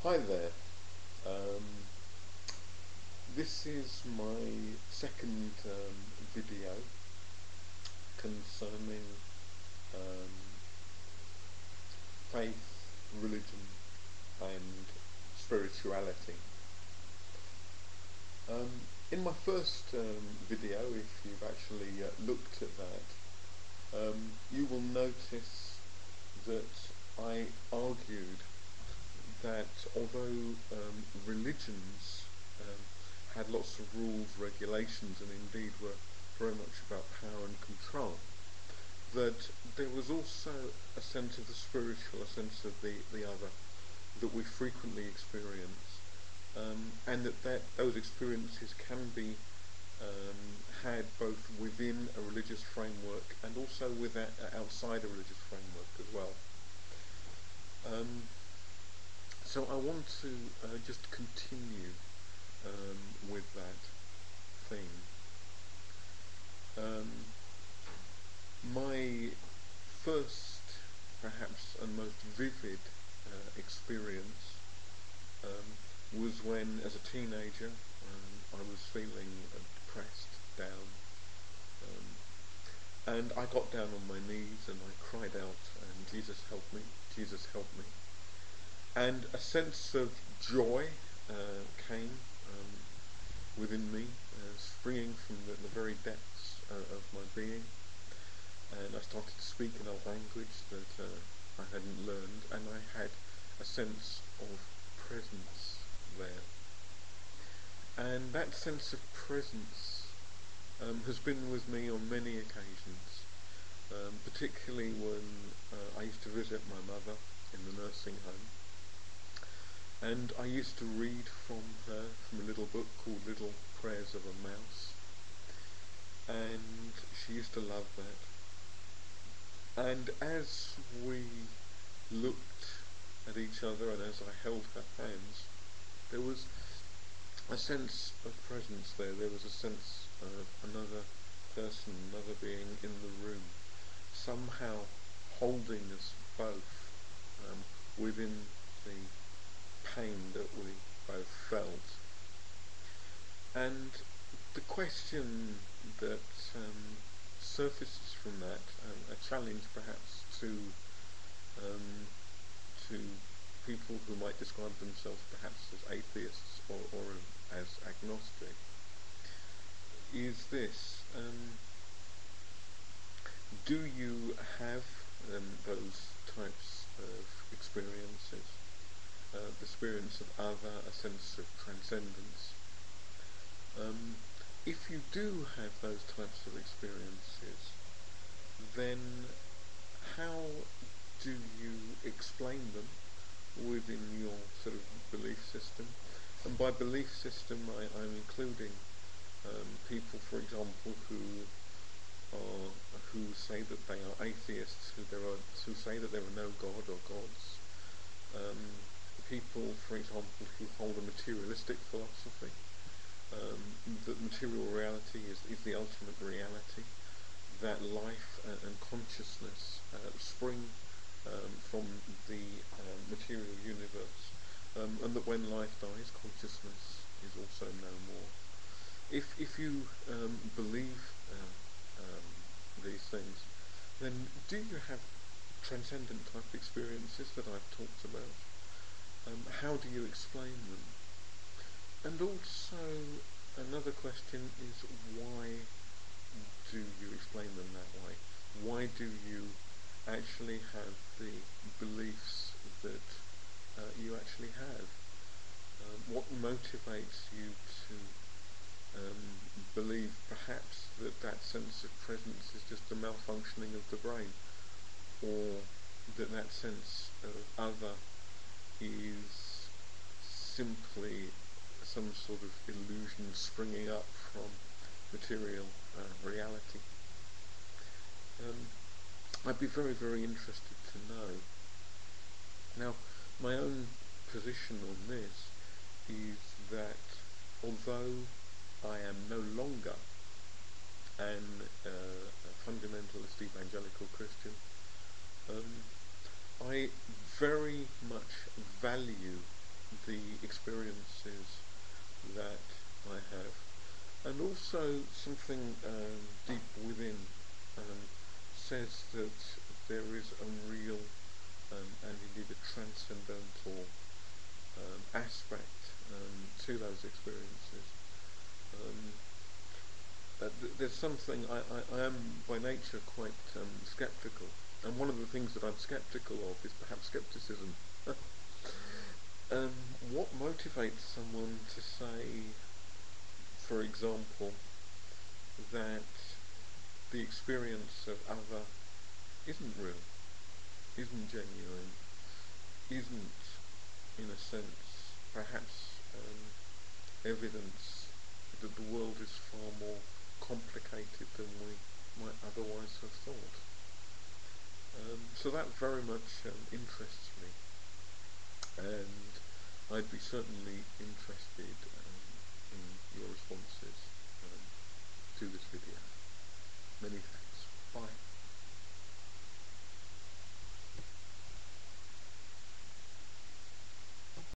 Hi there. Um, this is my second video concerning um, faith, religion, and spirituality. In my first video, if you've actually looked at that, you will notice that I argued that although religions had lots of rules, regulations, and indeed were very much about power and control, that there was also a sense of the spiritual, a sense of the other, that we frequently experience, and that those experiences can be had both within a religious framework and also outside a religious framework as well. So I want to just continue with that theme. My first, perhaps, and most vivid experience was when, as a teenager, I was feeling depressed, down, and I got down on my knees and I cried out, "Jesus help me, Jesus help me." And a sense of joy came within me, springing from the very depths of my being, and I started to speak in a language that I hadn't learned, and I had a sense of presence there. And that sense of presence has been with me on many occasions, particularly when I used to visit my mother in the nursing home. And I used to read from her, from a little book called Little Prayers of a Mouse, and she used to love that. And as we looked at each other and as I held her hands, there was a sense of presence there. There was a sense of another person, another being in the room, somehow holding us both within the pain that we both felt. And the question that surfaces from that, a challenge perhaps to people who might describe themselves perhaps as atheists or as agnostic, is this: do you have those types of experiences? The experience of other, a sense of transcendence. If you do have those types of experiences, then how do you explain them within your sort of belief system? And by belief system, I'm including people, for example, who say that they are atheists, who say that there are no God or gods. People, for example, who hold a materialistic philosophy, that material reality is the ultimate reality, that life and consciousness spring from the material universe, and that when life dies, consciousness is also no more. If you believe these things, then do you have transcendent type experiences that I've talked about? How do you explain them? And also, another question is, why do you explain them that way? Why do you actually have the beliefs that you actually have? What motivates you to believe perhaps that sense of presence is just a malfunctioning of the brain, or that sense of other is simply some sort of illusion springing up from material reality? I'd be very, very interested to know. Now, my own position on this is that although I am no longer a fundamentalist evangelical Christian, I very much value the experiences that I have, and also something deep within says that there is a real and indeed a transcendental aspect to those experiences. There's something I am by nature quite sceptical, and one of the things that I'm sceptical of is perhaps skepticism. What motivates someone to say, for example, that the experience of other isn't real, isn't genuine, isn't, in a sense, perhaps evidence that the world is far more complicated than we might otherwise have thought. So that very much interests me, and I'd be certainly interested in your responses to this video. Many thanks. Bye.